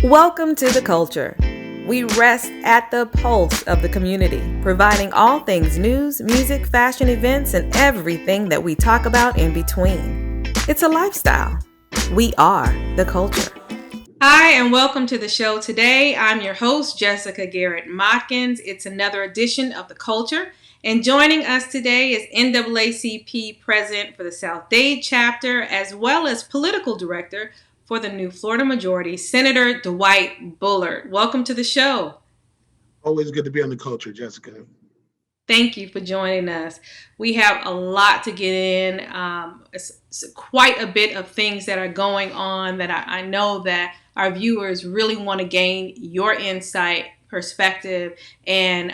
Welcome to The Culture. We rest at the pulse of the community, providing all things news, music, fashion, events, and everything that we talk about in between. It's a lifestyle. We are The Culture. Hi, and welcome to the show today. I'm your host, Jessica Garrett Modkins. It's another edition of The Culture. And joining us today is NAACP President for the South Dade chapter, as well as Political Director for the new Florida majority, Senator Dwight Bullard. Welcome to the show. Always good to be on The Culture, Jessica. Thank you for joining us. We have a lot to get in. It's quite a bit of things that are going on that I know that our viewers really want to gain your insight, perspective, and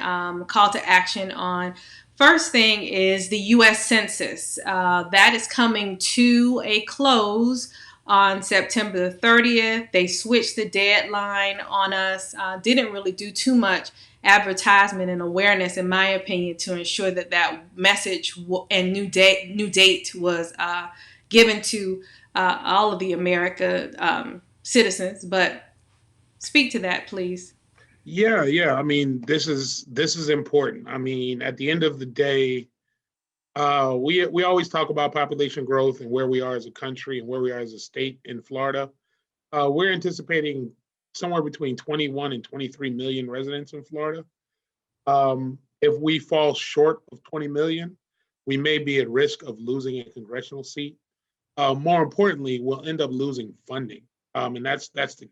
call to action on. First thing is the US Census. That is coming to a close on September the 30th. They switched the deadline on us. Didn't really do too much advertisement and awareness, in my opinion, to ensure that that message and new date was given to all of the America citizens. But speak to that, please. Yeah. I mean, this is important. I mean, at the end of the day, we always talk about population growth and where we are as a country and where we are as a state in Florida. We're anticipating somewhere between 21 and 23 million residents in Florida. If we fall short of 20 million, we may be at risk of losing a congressional seat. More importantly, we'll end up losing funding. And that's the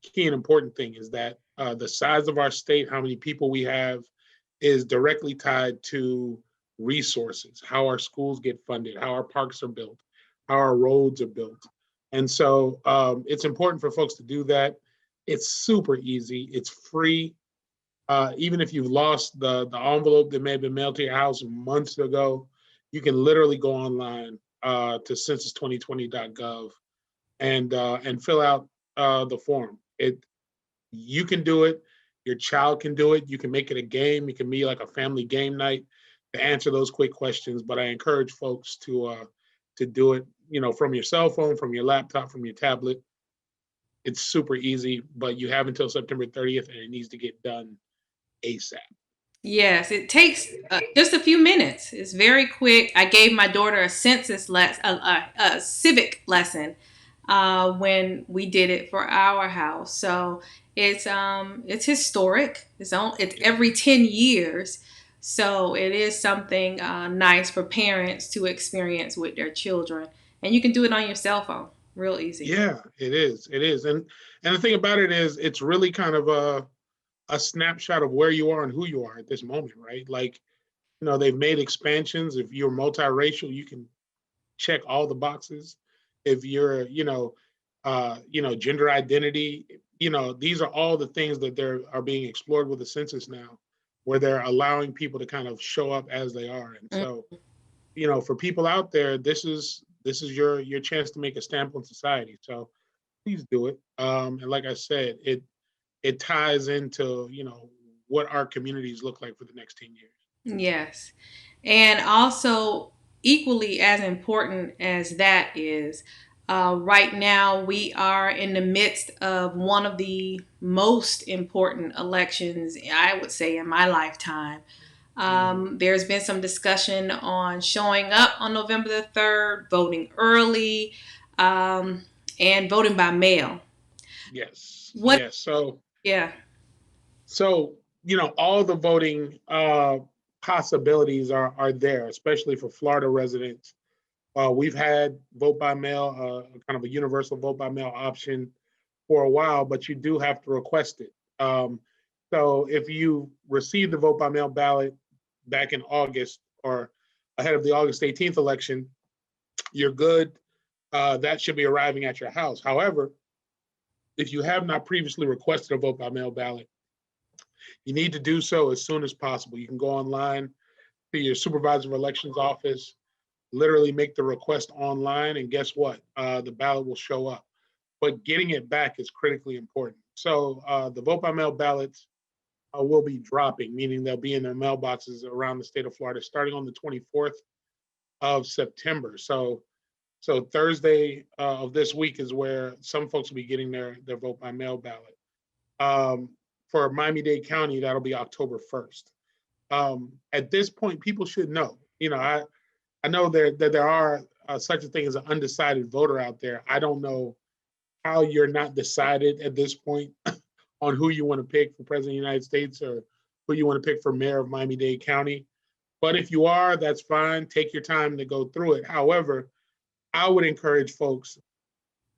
key and important thing is that the size of our state, how many people we have, is directly tied to resources, how our schools get funded, how our parks are built, how our roads are built. And so it's important for folks to do that. It's super easy. It's free. Even if you've lost the envelope that may have been mailed to your house months ago, you can literally go online to census2020.gov and fill out the form. You can do it. Your child can do it. You can make it a game. It can be like a family game night to answer those quick questions. But I encourage folks to do it, from your cell phone, from your laptop, from your tablet. It's super easy, but you have until September 30th, and it needs to get done ASAP. Yes, it takes just a few minutes. It's very quick. I gave my daughter a a civic lesson when we did it for our house. So it's historic. It's every 10 years. So it is something nice for parents to experience with their children, and you can do it on your cell phone, real easy. Yeah, it is. It is. And the thing about it is it's really kind of a snapshot of where you are and who you are at this moment, right? Like, they've made expansions. If you're multiracial, you can check all the boxes. If you're, gender identity, these are all the things that are being explored with the census now, where they're allowing people to kind of show up as they are. And so, for people out there, this is your chance to make a stamp on society. So please do it. And like I said, it ties into what our communities look like for the next 10 years. Yes. And also, equally as important as that is, right now we are in the midst of one of the most important elections, I would say, in my lifetime. There's been some discussion on showing up on November the 3rd, voting early, and voting by mail. Yes. Yeah. So all the voting possibilities are there, especially for Florida residents. We've had vote by mail, kind of a universal vote by mail option for a while, but you do have to request it. So if you received the vote by mail ballot back in August or ahead of the August 18th election, you're good. That should be arriving at your house. However, if you have not previously requested a vote by mail ballot, you need to do so as soon as possible. You can go online to your supervisor of elections office, literally make the request online, and guess what? The ballot will show up. But getting it back is critically important. So the vote by mail ballots will be dropping, meaning they'll be in their mailboxes around the state of Florida starting on the 24th of September. So So Thursday of this week is where some folks will be getting their vote by mail ballot. For Miami-Dade County, that'll be October 1st. At this point, people should know. I know that there are such a thing as an undecided voter out there. I don't know how you're not decided at this point on who you want to pick for president of the United States or who you want to pick for mayor of Miami-Dade County. But if you are, that's fine. Take your time to go through it. However, I would encourage folks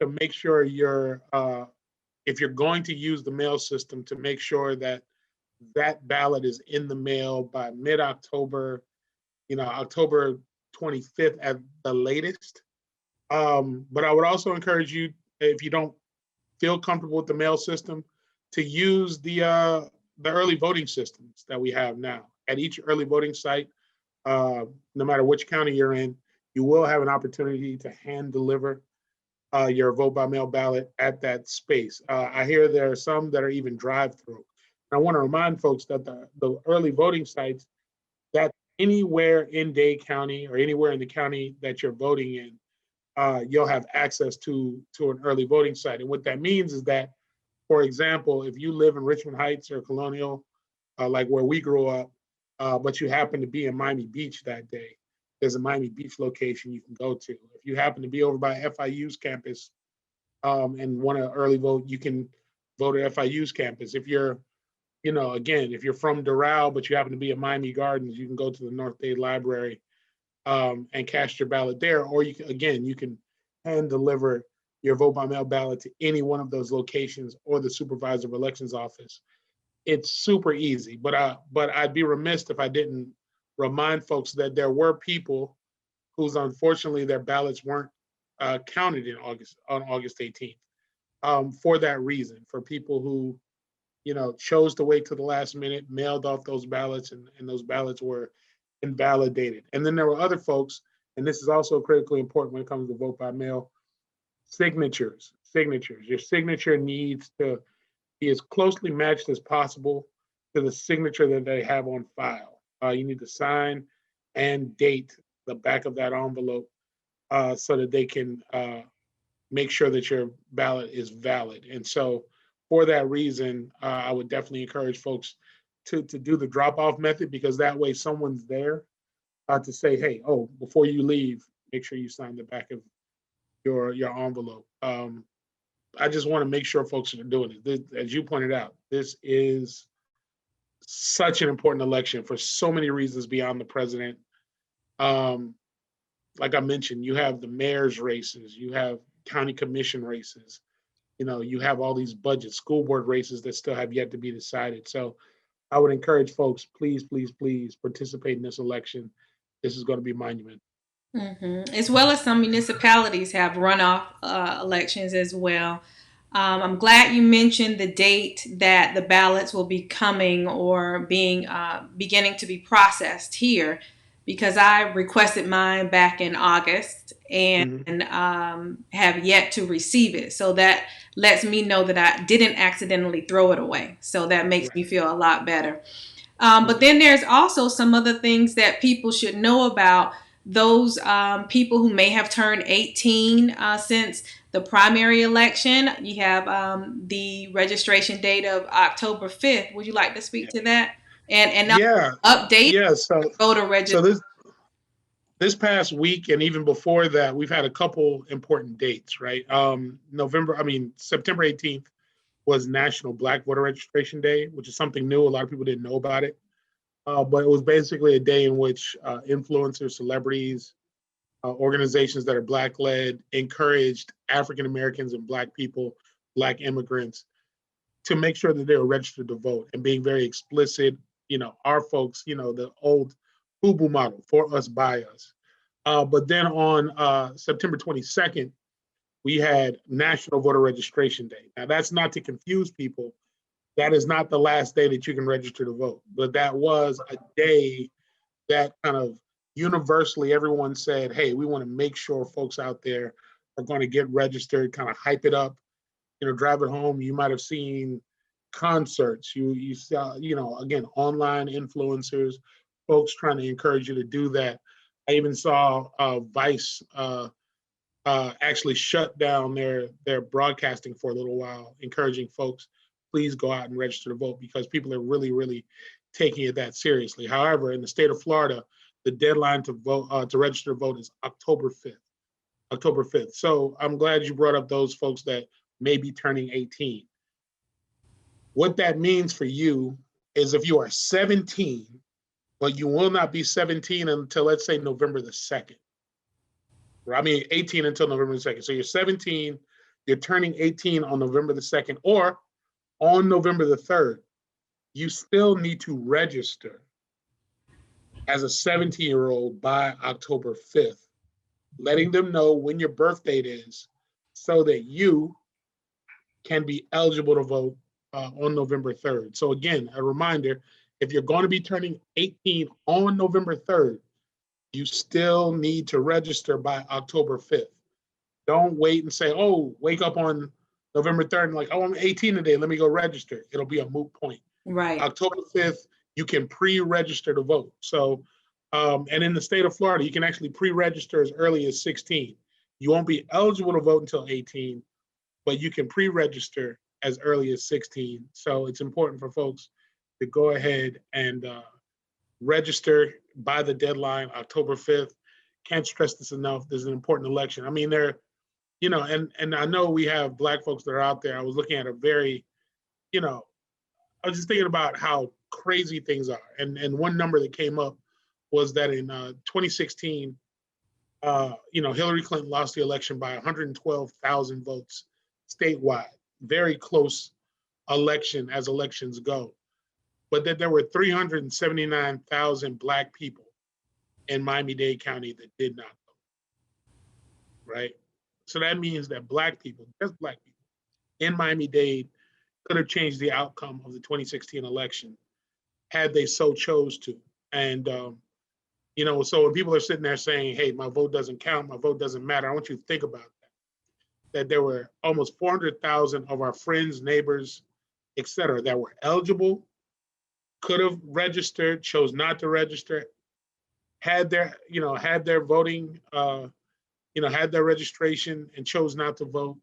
to make sure if you're going to use the mail system, to make sure that that ballot is in the mail by mid-October, October 25th at the latest. But I would also encourage you, if you don't feel comfortable with the mail system, to use the early voting systems that we have now. At each early voting site, no matter which county you're in, you will have an opportunity to hand deliver your vote by mail ballot at that space. I hear there are some that are even drive-through. I want to remind folks that the early voting sites, that anywhere in Dade County or anywhere in the county that you're voting in, you'll have access to an early voting site. And what that means is that, for example, if you live in Richmond Heights or Colonial, like where we grew up, but you happen to be in Miami Beach that day, there's a Miami Beach location you can go to. If you happen to be over by FIU's campus and want to early vote, you can vote at FIU's campus. If you're, again, if you're from Doral, but you happen to be at Miami Gardens, you can go to the North Dade Library and cast your ballot there. Or you can hand deliver your vote by mail ballot to any one of those locations or the supervisor of elections office. It's super easy, but I'd be remiss if I didn't remind folks that there were people whose unfortunately their ballots weren't counted on August 18th for that reason, for people who chose to wait to the last minute, mailed off those ballots, and those ballots were invalidated. And then there were other folks, and this is also critically important when it comes to vote by mail, signatures. Your signature needs to be as closely matched as possible to the signature that they have on file. You need to sign and date the back of that envelope so that they can make sure that your ballot is valid. And so for that reason, I would definitely encourage folks to do the drop-off method, because that way someone's there to say, hey, before you leave, make sure you sign the back of your envelope. I just want to make sure folks are doing it. As you pointed out, this is such an important election for so many reasons beyond the president. Like I mentioned, you have the mayor's races, you have county commission races, you have all these budget school board races that still have yet to be decided. So I would encourage folks, please, please, please participate in this election. This is going to be monumental. Mm-hmm. As well as some municipalities have runoff elections as well. I'm glad you mentioned the date that the ballots will be coming or beginning to be processed here, because I requested mine back in August and have yet to receive it. So that lets me know that I didn't accidentally throw it away. So that makes me feel a lot better. But then there's also some other things that people should know about. Those people who may have turned 18 since the primary election. You have the registration date of October 5th. Would you like to speak to that? And update voter registration? So this past week and even before that, we've had a couple important dates, right? September 18th was National Black Voter Registration Day, which is something new. A lot of people didn't know about it. But it was basically a day in which influencers, celebrities, organizations that are Black-led encouraged African Americans and Black people, Black immigrants, to make sure that they were registered to vote, and being very explicit, our folks, the old FUBU model, for us, by us. But then on September 22nd, we had National Voter Registration Day. Now, that's not to confuse people. That is not the last day that you can register to vote, but that was a day that kind of universally everyone said, hey, we want to make sure folks out there are going to get registered, kind of hype it up, drive it home. You might have seen concerts, you saw, again, online influencers, folks trying to encourage you to do that. I even saw Vice actually shut down their broadcasting for a little while, encouraging folks, please go out and register to vote because people are really, really taking it that seriously. However, in the state of Florida, the deadline to vote to register to vote is October 5th. October 5th. So I'm glad you brought up those folks that may be turning 18. What that means for you is if you are 17, but you will not be 17 until, let's say, November the 2nd. I mean, 18 until November the 2nd. So you're 17, you're turning 18 on November the 2nd, or on November the 3rd, you still need to register as a 17-year-old by October 5th, letting them know when your birth date is so that you can be eligible to vote on November 3rd. So again, a reminder, if you're going to be turning 18 on November 3rd, you still need to register by October 5th. Don't wait and say, oh, wake up on November 3rd and like, oh, I'm 18 today, let me go register. It'll be a moot point. Right. October 5th, you can pre-register to vote. So, and in the state of Florida, you can actually pre-register as early as 16. You won't be eligible to vote until 18, but you can pre-register as early as 16. So it's important for folks to go ahead and register by the deadline, October 5th. Can't stress this enough. This is an important election. I mean, and I know we have Black folks that are out there. I was looking at a very, I was just thinking about how crazy things are. And one number that came up was that in 2016, Hillary Clinton lost the election by 112,000 votes statewide. Very close election as elections go. But that there were 379,000 Black people in Miami-Dade County that did not vote, right? So that means that Black people, just Black people, in Miami-Dade could have changed the outcome of the 2016 election had they so chose to. And, so when people are sitting there saying, hey, my vote doesn't count, my vote doesn't matter, I want you to think about that there were almost 400,000 of our friends, neighbors, et cetera, that were eligible, could have registered, chose not to register, had their voting, had their registration and chose not to vote.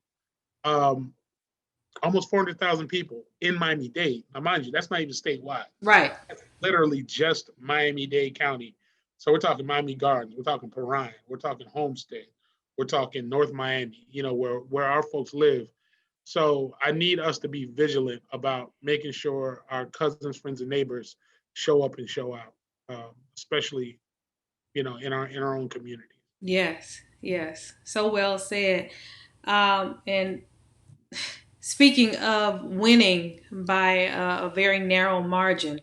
Almost 400,000 people in Miami-Dade. Now, mind you, that's not even statewide. Right. That's literally just Miami-Dade County. So we're talking Miami Gardens, we're talking Perrine, we're talking Homestead, we're talking North Miami, where our folks live. So I need us to be vigilant about making sure our cousins, friends, and neighbors show up and show out, especially, in our own community. Yes. So well said. And speaking of winning by a very narrow margin,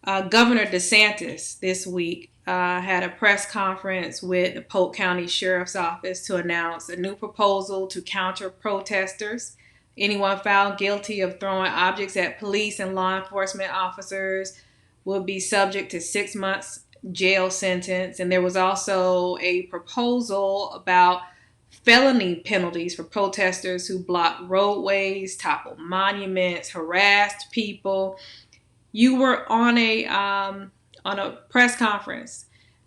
Governor DeSantis this week had a press conference with the Polk County Sheriff's Office to announce a new proposal to counter protesters. Anyone found guilty of throwing objects at police and law enforcement officers will be subject to 6 months jail sentence. And there was also a proposal about felony penalties for protesters who blocked roadways, toppled monuments, harassed people. You were on a press conference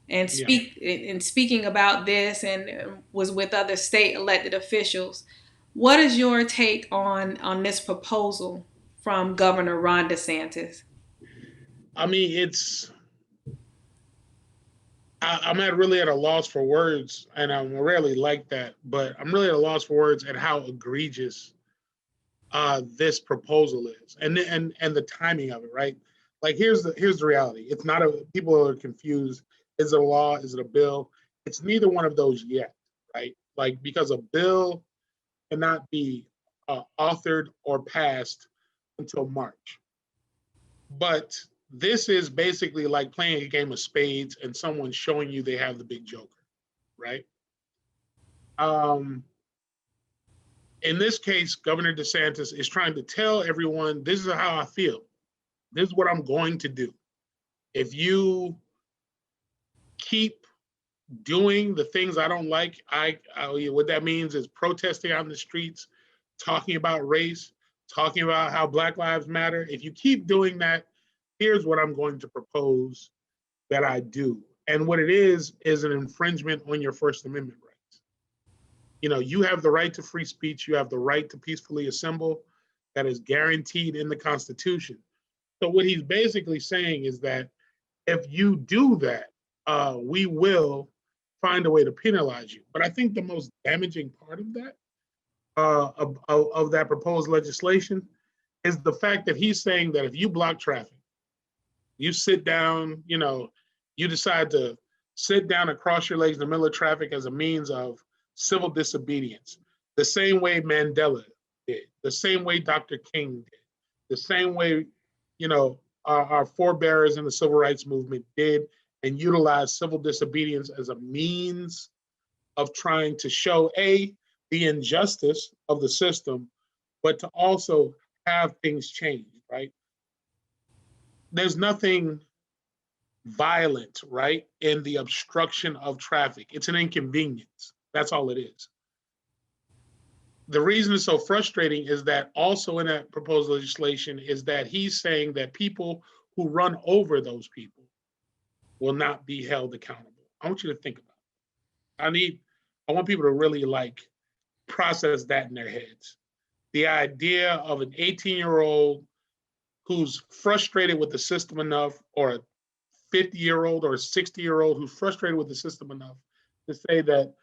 and speaking about this, and was with other state elected officials. What is your take on this proposal from Governor Ron DeSantis? I mean, I'm really at a loss for words, and I'm rarely like that, but I'm really at a loss for words at how egregious this proposal is, and the timing of it, right? Like, here's the reality. It's not people are confused. Is it a law? Is it a bill? It's neither one of those yet, right? Like, because a bill cannot be authored or passed until March. But this is basically like playing a game of spades and someone showing you they have the big joker, right? In this case, Governor DeSantis is trying to tell everyone, this is how I feel. This is what I'm going to do. If you keep doing the things I don't like, what that means is protesting out in the streets, talking about race, talking about how Black Lives Matter. If you keep doing that, here's what I'm going to propose that I do. And what it is an infringement on your First Amendment rights. You have the right to free speech. You have the right to peacefully assemble. That is guaranteed in the Constitution. So what he's basically saying is that if you do that, we will find a way to penalize you. But I think the most damaging part of that, of that proposed legislation, is the fact that he's saying that if you block traffic, you sit down, you decide to sit down and cross your legs in the middle of traffic as a means of civil disobedience, the same way Mandela did, the same way Dr. King did, the same way, our forebears in the civil rights movement did and utilized civil disobedience as a means of trying to show, the injustice of the system, but to also have things change, right? There's nothing violent, right, in the obstruction of traffic. It's an inconvenience. That's all it is. The reason it's so frustrating is that also in that proposed legislation is that he's saying that people who run over those people will not be held accountable. I want you to think about it. I want people to really process that in their heads. The idea of an 18-year-old who's frustrated with the system enough, or a 50-year-old or a 60-year-old who's frustrated with the system enough to say that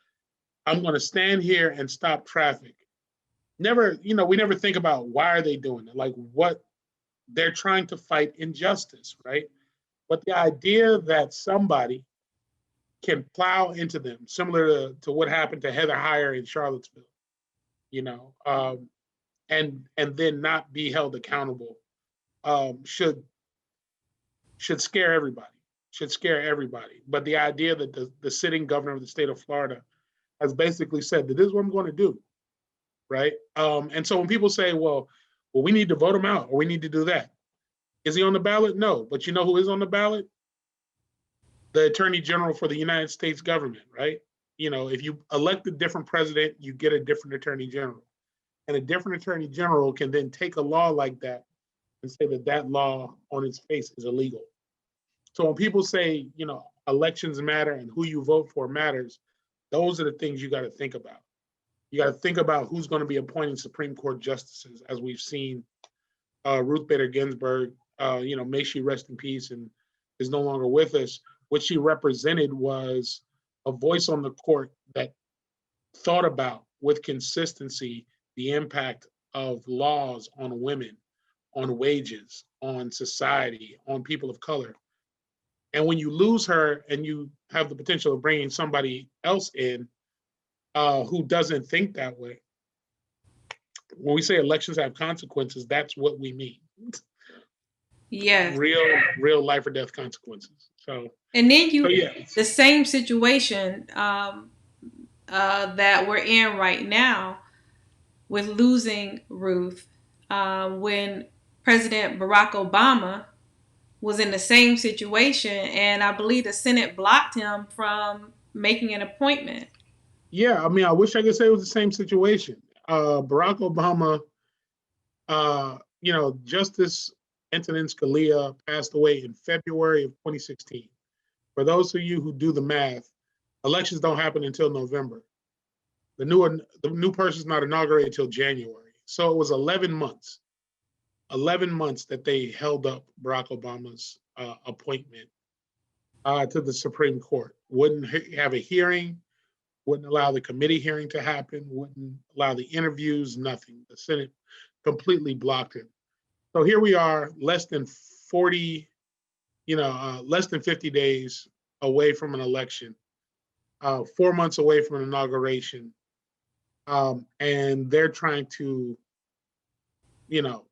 I'm going to stand here and stop traffic. We never think about why are they doing it, like what they're trying to fight injustice, right? But the idea that somebody can plow into them, similar to what happened to Heather Heyer in Charlottesville, and then not be held accountable, should scare everybody. Should scare everybody. But the idea that the sitting governor of the state of Florida has basically said that this is what I'm going to do, right? And so when people say, well, we need to vote him out, or we need to do that, is he on the ballot? No. But you know who is on the ballot? The Attorney General for the United States government, right? If you elect a different president, you get a different Attorney General. And a different Attorney General can then take a law like that and say that that law on its face is illegal. So when people say, elections matter and who you vote for matters, those are the things you got to think about. You got to think about who's going to be appointing Supreme Court justices, as we've seen Ruth Bader Ginsburg, may she rest in peace and is no longer with us. What she represented was a voice on the court that thought about with consistency the impact of laws on women, on wages, on society, on people of color. And when you lose her and you have the potential of bringing somebody else in who doesn't think that way, when we say elections have consequences, that's what we mean. Yes. Real life or death consequences. And then the same situation that we're in right now with losing Ruth, when President Barack Obama was in the same situation, and I believe the Senate blocked him from making an appointment. Yeah, I wish I could say it was the same situation. Barack Obama, Justice Antonin Scalia passed away in February of 2016. For those of you who do the math, elections don't happen until November. The new person's not inaugurated until January. So it was 11 months that they held up Barack Obama's appointment to the Supreme Court. Wouldn't have a hearing, wouldn't allow the committee hearing to happen, wouldn't allow the interviews, nothing. The Senate completely blocked it. So here we are, less than 50 days away from an election, 4 months away from an inauguration, and they're trying to,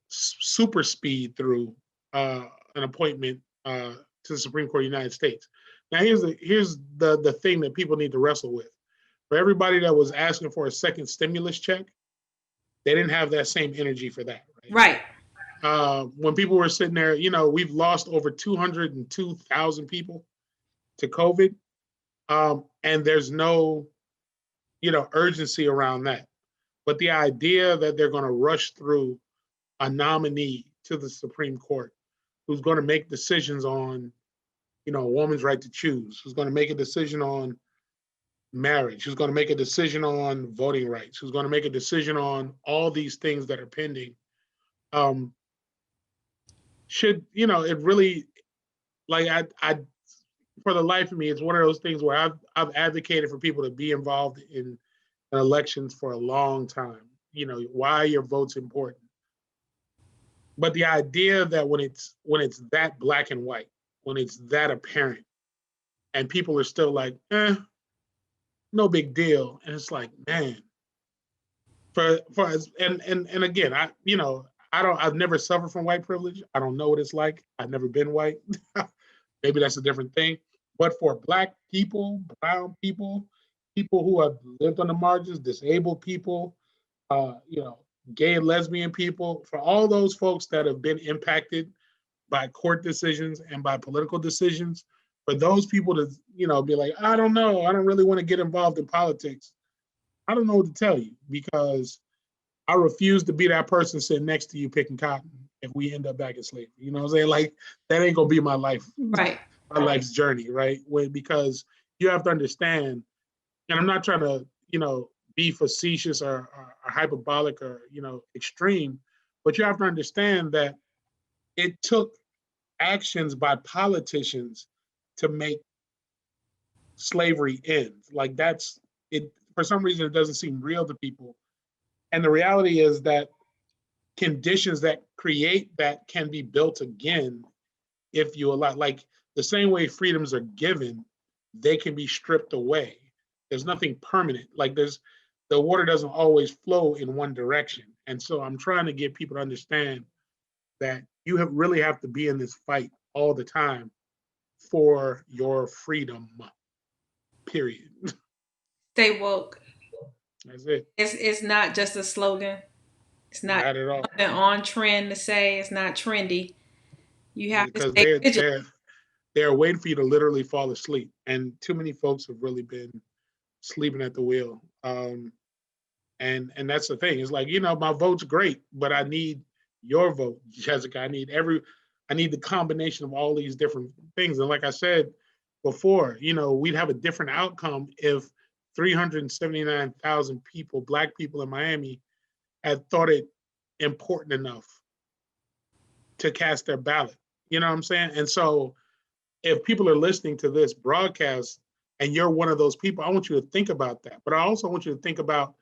super speed through an appointment to the Supreme Court of the United States. Now, here's the thing that people need to wrestle with. For everybody that was asking for a second stimulus check, they didn't have that same energy for that. Right. When people were sitting there, we've lost over 202,000 people to COVID, and there's no, urgency around that. But the idea that they're going to rush through a nominee to the Supreme Court who's going to make decisions on, a woman's right to choose, who's going to make a decision on marriage, who's going to make a decision on voting rights, who's going to make a decision on all these things that are pending, um, should, it really, like, I, for the life of me, it's one of those things where I've advocated for people to be involved in elections for a long time. Why your vote's important. But the idea that when it's that black and white, when it's that apparent, and people are still like, no big deal, and it's like, man, for and again, I've never suffered from white privilege. I don't know what it's like. I've never been white. Maybe that's a different thing. But for black people, brown people, people who have lived on the margins, disabled people, uh, you know, gay and lesbian people, for all those folks that have been impacted by court decisions and by political decisions, for those people to, be like, I don't know, I don't really want to get involved in politics. I don't know what to tell you, because I refuse to be that person sitting next to you picking cotton if we end up back in slavery. You know what I'm saying? Like, that ain't gonna be my life, Right. my life's journey, right? Because you have to understand, and I'm not trying to, be facetious or hyperbolic or, extreme, but you have to understand that it took actions by politicians to make slavery end. Like, that's it. For some reason, it doesn't seem real to people. And the reality is that conditions that create that can be built again if you allow, like, the same way freedoms are given, they can be stripped away. There's nothing permanent. Like, the water doesn't always flow in one direction. And so I'm trying to get people to understand that you really have to be in this fight all the time for your freedom, period. Stay woke. That's it. It's not just a slogan. It's not Not at all. something on trend to say. It's not trendy. You have to Because stay vigilant. they're waiting for you to literally fall asleep. And too many folks have really been sleeping at the wheel. And that's the thing. It's like, my vote's great, but I need your vote, Jessica. I need the combination of all these different things. And like I said before, we'd have a different outcome if 379,000 people, black people in Miami, had thought it important enough to cast their ballot. You know what I'm saying? And so if people are listening to this broadcast and you're one of those people, I want you to think about that. But I also want you to think about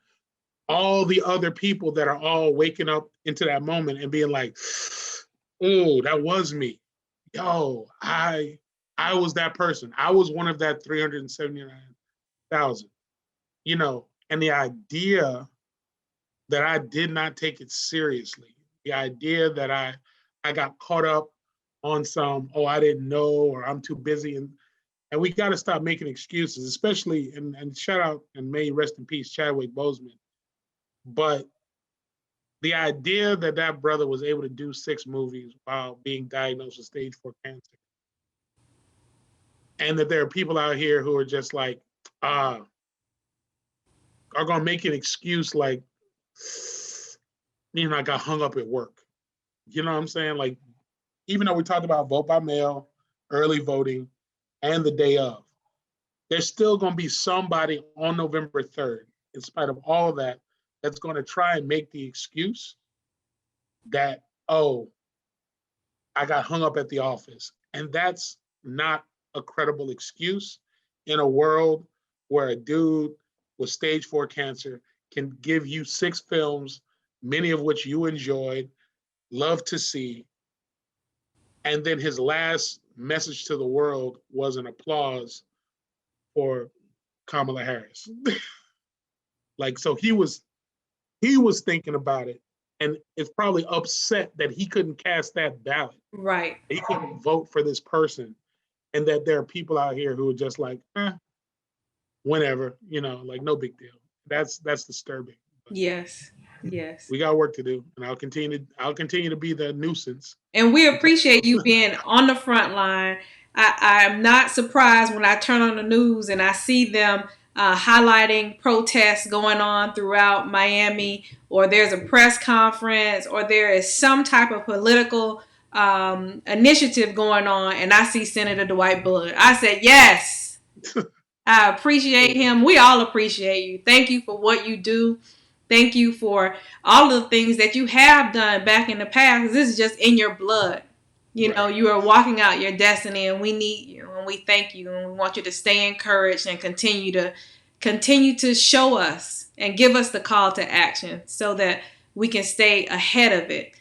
all the other people that are all waking up into that moment and being like, oh, that was me. Yo, I was that person. I was one of that 379,000, and the idea that I did not take it seriously, the idea that I got caught up on some, oh, I didn't know, or I'm too busy. And we got to stop making excuses, especially, and shout out and may rest in peace, Chadwick Boseman. But the idea that that brother was able to do 6 movies while being diagnosed with stage 4 cancer, and that there are people out here who are just like, are going to make an excuse like, I got hung up at work. You know what I'm saying? Like, even though we talked about vote by mail, early voting, and the day of, there's still going to be somebody on November 3rd, in spite of all of that, that's going to try and make the excuse that, oh, I got hung up at the office. And that's not a credible excuse in a world where a dude with stage 4 cancer can give you 6 films, many of which you enjoyed, love to see. And then his last message to the world was an applause for Kamala Harris. Like, so he was thinking about it, and is probably upset that he couldn't cast that ballot. Right. He couldn't vote for this person, and that there are people out here who are just like, whenever, like, no big deal. That's disturbing. But yes. We got work to do, and I'll continue to be the nuisance. And we appreciate you being on the front line. I'm not surprised when I turn on the news and I see them highlighting protests going on throughout Miami, or there's a press conference, or there is some type of political initiative going on, and I see Senator Dwight Bullard. I said, yes. I appreciate him. We all appreciate you. Thank you for what you do. Thank you for all of the things that you have done back in the past. This is just in your blood. You know, Right. you are walking out your destiny, and we need you, and we thank you, and we want you to stay encouraged and continue to show us and give us the call to action so that we can stay ahead of it.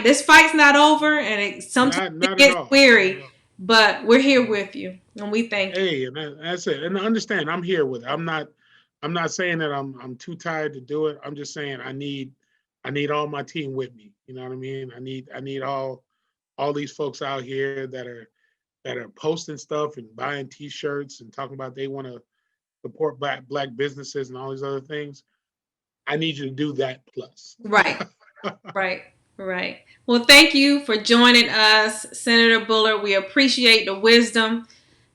This fight's not over, and sometimes it Not at gets all. weary, but we're here with you, and we thank you. Hey, and that's it. And understand, I'm here with it. I'm not saying that I'm too tired to do it. I'm just saying I need all my team with me. You know what I mean? I need all these folks out here that are posting stuff and buying T-shirts and talking about they want to support black businesses and all these other things. I need you to do that plus. Right. Right, right. Well, thank you for joining us, Senator Bullard. We appreciate the wisdom,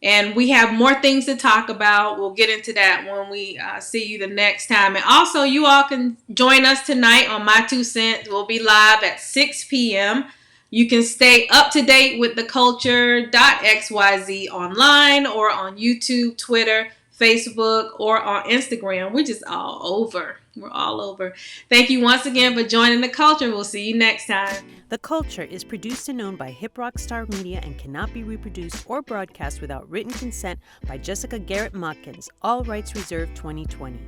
and we have more things to talk about. We'll get into that when we see you the next time. And also, you all can join us tonight on My Two Cents. We'll be live at 6 p.m. You can stay up to date with the culture.xyz online or on YouTube, Twitter, Facebook, or on Instagram. We're just all over. We're all over. Thank you once again for joining the culture. We'll see you next time. The Culture is produced and owned by Hip Rock Star Media and cannot be reproduced or broadcast without written consent by Jessica Garrett Modkins. All rights reserved 2020.